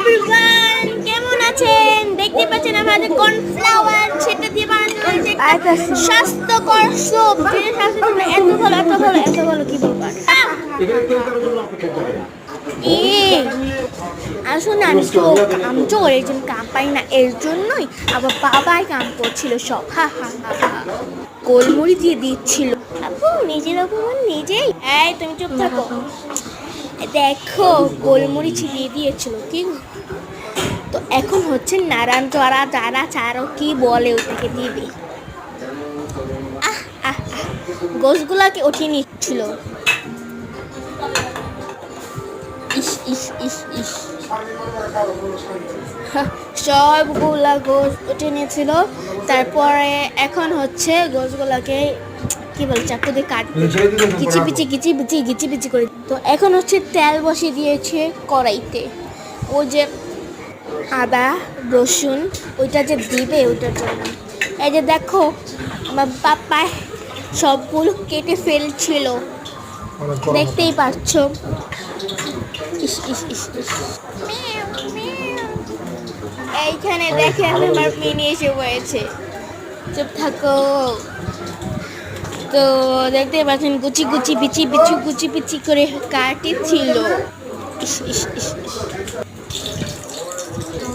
Everyone, কেমন আছেন? দেখতে পাচ্ছেন আমাদের কর্নফ্লাওয়ার সেটা দিয়ে বানানো হয়েছে একটা স্বাস্থ্যকর স্যুপ। যেটা স্বাস্থ্যের জন্য এত ভালো, এত ভালো, এত ভালো, কি বলবো আর। আসলে আমি তো একজন কাম পাই না, এর জন্যই আবার বাবাই কাম করছিল সব। হা হা হা হা। গোলমরিচ দিয়ে দিচ্ছিল। আপু নিজের অপমান নিজেই। এই তুমি চুপ থাকো। দেখো গোলমরিচ দিয়ে দিয়েছিল কি। তো এখন হচ্ছে নারায়ণ চড়া যারা চারো কি বলে ওটাকে দিবে। আহ আহ আহ, গোসগুলাকে উঠিয়ে নিচ্ছিল। ইস ইস ইস ইস, সবগুলা গোস উঠে নিয়েছিল। তারপরে এখন হচ্ছে গোসগুলাকে কি বলে চাকু দিয়ে কাটবে, কিচি করে। তো এখন হচ্ছে তেল বসিয়ে দিয়েছে কড়াইতে। ও যে আদা রসুন ওইটা যে দিবে ওইটার জন্য। এই যে দেখো আমার পাপা সবগুলো কেটে ফেলছিল, দেখতেই পাচ্ছ। ইস ইস ইস ইস, এইখানে দেখে আমার মিনি এসে হয়েছে। চুপ থাকো। তো দেখতে পাচ্ছেন গুচি গুচি গুচি পিচি করে কাটেছিল। ইস ইস ইস ইস।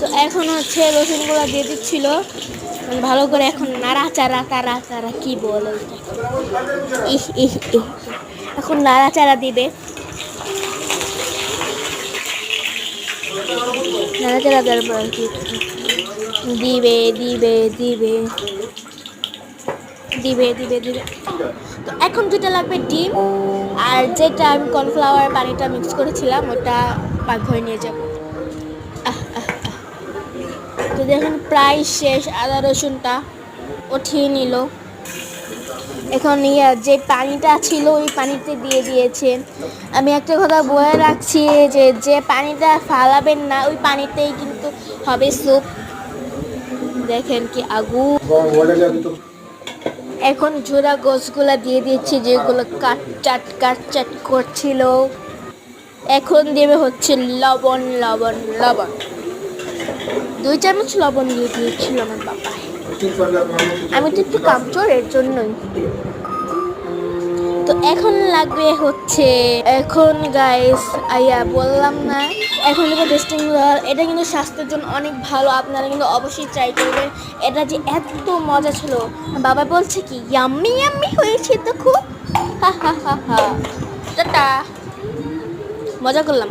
তো এখন হচ্ছে রসুনগুলো দিয়ে দিচ্ছিল ভালো করে। এখন নাড়াচাড়া তারা কি বলে ইহ ইহ ইহ। এখন নাড়াচাড়া দিবে, নাড়াচাড়া দেওয়ার পর কি দিবে দিবে দিবে দিবে দিবে দিবে। তো এখন যেটা লাগবে ডিম, আর যেটা আমি কর্নফ্লাওয়ার পানিটা মিক্স করেছিলাম ওটা পাকঘরে নিয়ে যাবো। তো দেখুন প্রায় শেষ, আদা রসুনটা উঠিয়ে নিল। এখন যে পানিটা ছিল ওই পানিতে দিয়ে দিয়েছে। আমি একটা কথা বলে রাখছি যে যে পানিটা ফালাবেন না ওই পানিতেই কিন্তু হবে স্যুপ। দেখেন কি আগুন। এখন জোড়া গোছগুলা দিয়ে দিয়েছি যেগুলো কাটচাট করছিল। এখন দেবে হচ্ছে লবণ 2 চামচ লবণ দিয়ে দিয়েছিল আমার বাবা। আমি তো একটু কামচোর, এর জন্যই। তো এখন লাগবে হচ্ছে, এখন গাইস বললাম না, এখন দেবো টেস্টিং সল্ট। এটা কিন্তু স্বাস্থ্যের জন্য অনেক ভালো, আপনারা কিন্তু অবশ্যই ট্রাই করবেন। এটা যে এত মজা ছিল, বাবা বলছে কি ইয়াম্মি ইয়াম্মি হয়েছে তো খুব। হা হা হা হা। টাটা, মজা করলাম।